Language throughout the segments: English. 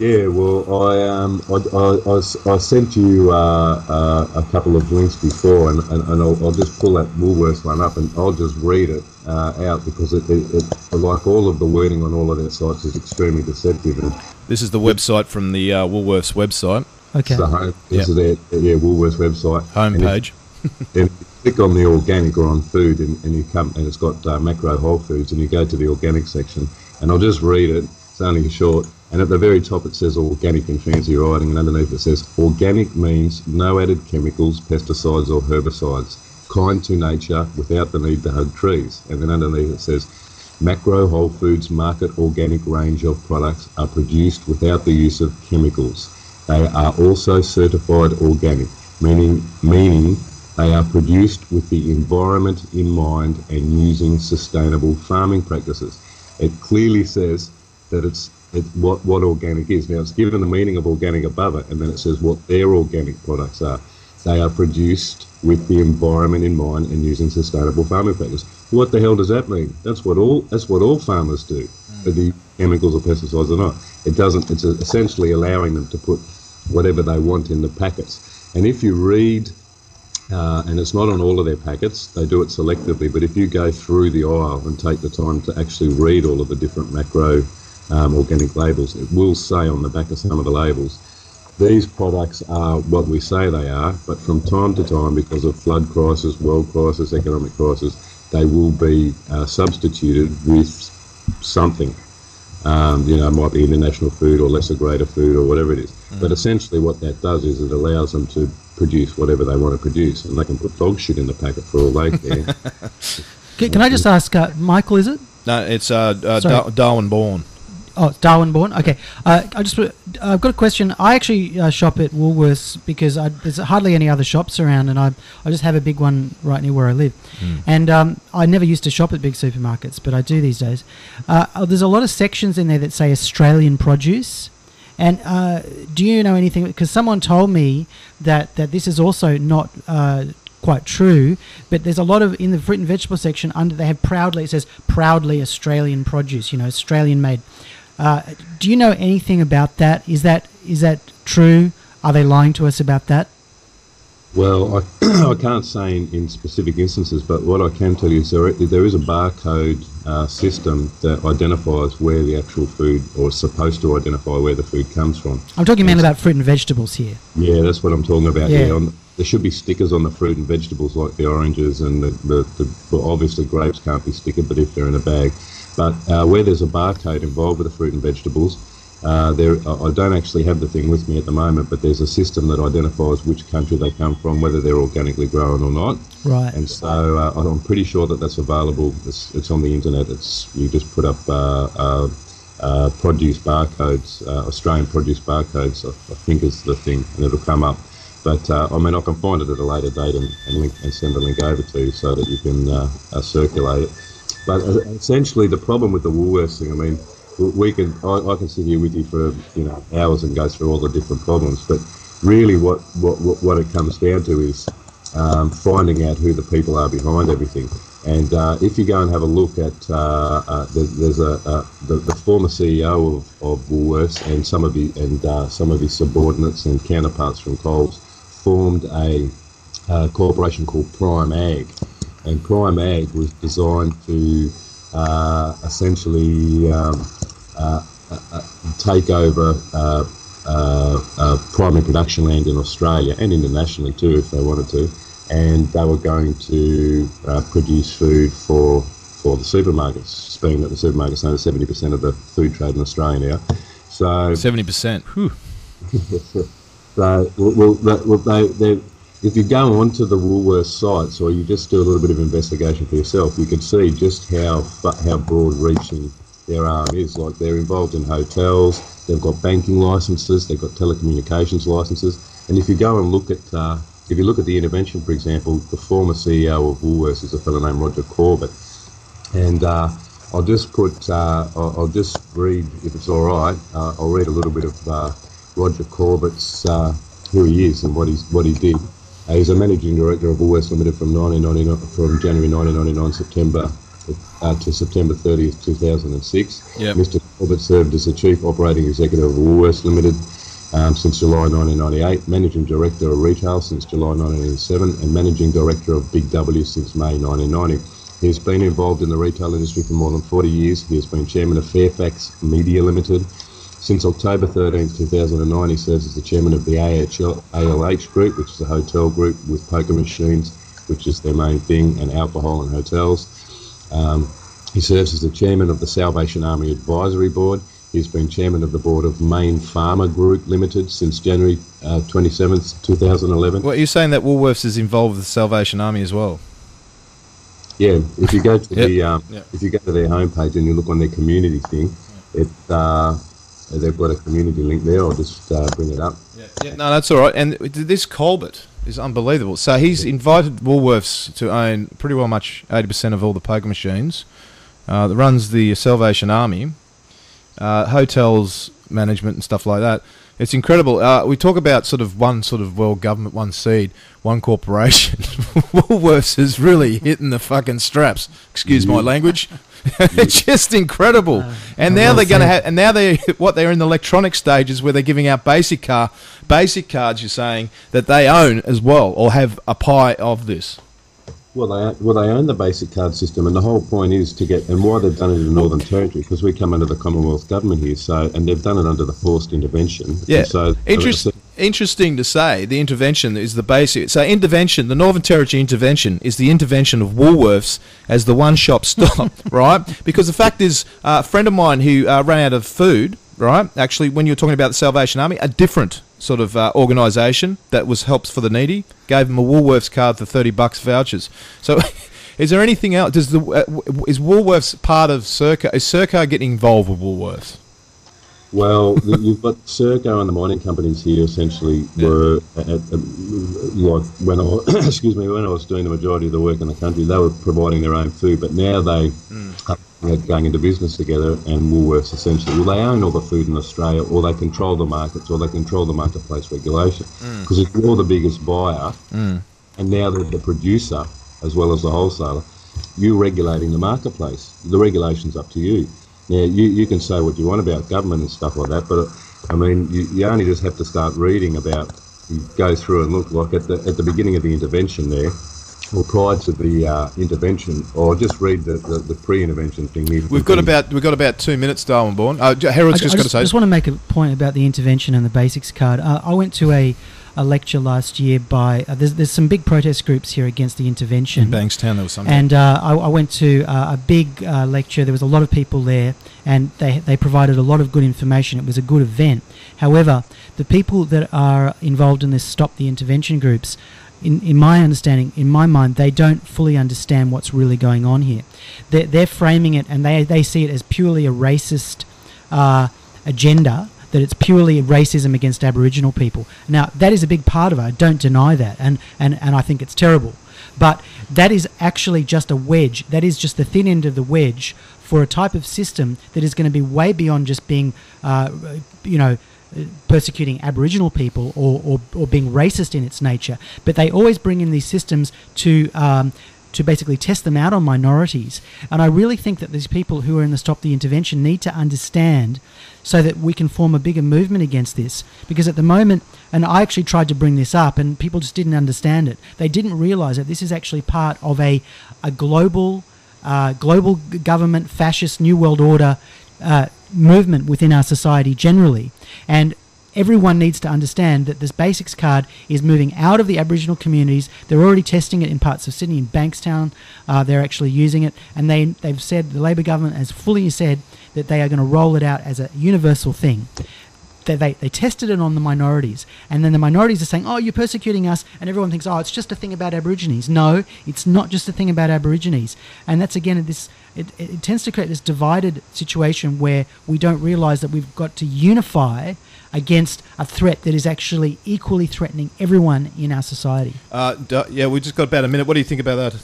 Yeah, well, I sent you a couple of links before, and I'll just pull that Woolworths one up, and I'll just read it out because like all of the wording on all of their sites is extremely deceptive. And This is the website from the Woolworths website. Okay. This is their Woolworths website Homepage. And if you click on the organic or on food, and you come, and it's got macro whole foods, and you go to the organic section, and I'll just read it. It's only short. And at the very top it says organic in fancy writing, and underneath it says organic means no added chemicals, pesticides or herbicides, kind to nature without the need to hug trees. And then underneath it says macro whole foods market organic range of products are produced without the use of chemicals. They are also certified organic, meaning they are produced with the environment in mind and using sustainable farming practices. It clearly says that it's what organic is. Now, it's given the meaning of organic above it, and then it says what their organic products are. They are produced with the environment in mind and using sustainable farming practices. What the hell does that mean? That's what all farmers do, whether the chemicals or pesticides or not. It doesn't. It's essentially allowing them to put whatever they want in the packets. And if you read, and it's not on all of their packets, they do it selectively, but if you go through the aisle and take the time to actually read all of the different macro organic labels, it will say on the back of some of the labels, these products are what we say they are, but from time to time, because of flood crisis, world crisis, economic crisis, they will be substituted with something. It might be international food or lesser greater food or whatever it is. But essentially what that does is it allows them to produce whatever they want to produce, and they can put dog shit in the packet for all they care. Can I just ask, Michael, is it? No, it's DarwinBorn. Oh, it's DarwinBorn. Okay. I've got a question. I actually shop at Woolworths because there's hardly any other shops around, and I just have a big one right near where I live. And I never used to shop at big supermarkets, but I do these days. There's a lot of sections in there that say Australian produce. And do you know anything? Because someone told me that this is also not quite true, but there's a lot of, in the fruit and vegetable section, they have proudly, it says proudly Australian produce, Australian made. Do you know anything about that? Is that true? Are they lying to us about that? Well, I can't say in specific instances, but what I can tell you is there is a barcode system that identifies where the actual food, or is supposed to identify where the food comes from. I'm talking mainly about fruit and vegetables here. Yeah, that's what I'm talking about. Yeah. There should be stickers on the fruit and vegetables, like the oranges and well, obviously grapes can't be stickered, but if they're in a bag. But where there's a barcode involved with the fruit and vegetables, I don't actually have the thing with me at the moment, but there's a system that identifies which country they come from, whether they're organically grown or not. Right. And so I'm pretty sure that that's available. It's on the internet. You just put up produce barcodes, Australian produce barcodes, I think is the thing, and it'll come up. But I can find it at a later date and send a link over to you so that you can circulate it. But essentially, the problem with the Woolworths thing, I can sit here with you for hours and go through all the different problems. But really, what it comes down to is finding out who the people are behind everything. And if you go and have a look at there's the former CEO of Woolworths and some of his subordinates and counterparts from Coles formed a corporation called Prime Ag. And Prime Ag was designed to essentially take over primary production land in Australia and internationally too, if they wanted to. And they were going to produce food for the supermarkets, being that the supermarkets own 70% of the food trade in Australia now. So 70%. Whew. If you go onto the Woolworths sites, or you just do a little bit of investigation for yourself, you can see just how broad-reaching their arm is. Like, they're involved in hotels, they've got banking licences, they've got telecommunications licences, and if you go and look at the intervention, for example, the former CEO of Woolworths is a fellow named Roger Corbett, and I'll just read, if it's all right. I'll read a little bit of Roger Corbett's who he is and what he did. He's a managing director of Woolworths Limited from January 1999 September to September 30th, 2006. Yep. Mr Corbett served as the Chief Operating Executive of Woolworths Limited since July 1998, Managing Director of Retail since July 1997, and Managing Director of Big W since May 1990. He has been involved in the retail industry for more than 40 years. He has been Chairman of Fairfax Media Limited. Since October 13, 2009, he serves as the Chairman of the ALH Group, which is a hotel group with poker machines, which is their main thing, and alcohol and hotels. He serves as the Chairman of the Salvation Army Advisory Board. He's been Chairman of the Board of Main Pharma Group Limited since January 27th, 2011. Well, you're saying that Woolworths is involved with the Salvation Army as well? Yeah, if you go to if you go to their homepage and you look on their community thing, they've got a community link there. I'll just bring it up. Yeah, no, that's all right. And this Corbett is unbelievable. So he's invited Woolworths to own pretty well much 80% of all the poker machines. That runs the Salvation Army, hotels management and stuff like that. It's incredible. We talk about sort of world government, one seed, one corporation. Woolworths is really hitting the fucking straps. Excuse my language. It's just incredible. And now they're going to have. And now they're in the electronic stages where they're giving out basic cards. You're saying that they own as well or have a pie of this. Well, they own the basic card system, and the whole point is to get, and why they've done it in the Northern Territory, because we come under the Commonwealth government here, and they've done it under the forced intervention. Yeah, so interesting to say, the intervention is the basic. So intervention, the Northern Territory intervention is the intervention of Woolworths as the one-shop stop, right? Because the fact is, a friend of mine who ran out of food, right, actually, when you were talking about the Salvation Army, a different sort of organisation that was helps for the needy, gave him a Woolworths card for $30 vouchers. So is there anything else? Is Woolworths part of Serco? Is Serco getting involved with Woolworths? Well, you've got Serco and the mining companies here essentially were, like when I was doing the majority of the work in the country, they were providing their own food, but now they are going into business together, and Woolworths essentially, well, they own all the food in Australia, or they control the markets, or they control the marketplace regulation. Because if you're the biggest buyer, and now they're the producer as well as the wholesaler, you're regulating the marketplace. The regulation's up to you. Now, you can say what you want about government and stuff like that, but I mean, you only just have to start reading about, you go through and look, like at the beginning of the intervention there, or prior to the intervention, or just read the pre-intervention thing here. We've got about 2 minutes, DarwinBorn. Hereward's just got to say. I just want to make a point about the intervention and the basics card. I went to a lecture last year by there's some big protest groups here against the intervention. In Bankstown, there was something. And I went to a big lecture. There was a lot of people there, and they provided a lot of good information. It was a good event. However, the people that are involved in this Stop the Intervention groups, in my understanding, in my mind, they don't fully understand what's really going on here. They're framing it, and they see it as purely a racist agenda, that it's purely racism against Aboriginal people. Now, that is a big part of it. I don't deny that, and I think it's terrible. But that is actually just a wedge. That is just the thin end of the wedge for a type of system that is going to be way beyond just being, persecuting Aboriginal people or being racist in its nature. But they always bring in these systems to basically test them out on minorities. And I really think that these people who are in the Stop the Intervention need to understand, so that we can form a bigger movement against this. Because at the moment, and I actually tried to bring this up, and people just didn't understand it. They didn't realise that this is actually part of a global government, fascist, New World Order movement within our society generally. And everyone needs to understand that this basics card is moving out of the Aboriginal communities. They're already testing it in parts of Sydney, in Bankstown. They're actually using it, and they've said, the Labor government has fully said that they are going to roll it out as a universal thing. They tested it on the minorities, and then the minorities are saying, oh, you're persecuting us, and everyone thinks, oh, it's just a thing about Aborigines. No, it's not just a thing about Aborigines. And that's, again, it tends to create this divided situation where we don't realise that we've got to unify against a threat that is actually equally threatening everyone in our society. We just got about a minute. What do you think about that?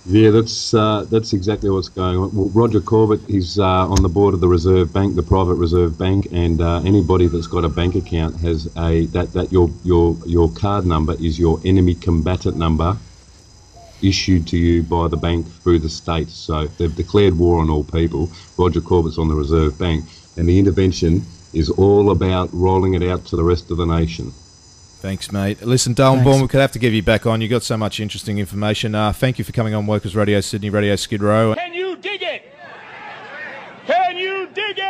Yeah, that's exactly what's going on. Well, Roger Corbett, he's on the board of the Reserve Bank, the private Reserve Bank, and anybody that's got a bank account has your card number is your enemy combatant number. issued to you by the bank through the state. So they've declared war on all people. Roger Corbett's on the Reserve Bank, and the intervention is all about rolling it out to the rest of the nation. Thanks, mate. Listen, DarwinBorn, we could have to give you back on. You've got so much interesting information. Thank you for coming on Workers Radio Sydney, Radio Skid Row. Can you dig it? Can you dig it?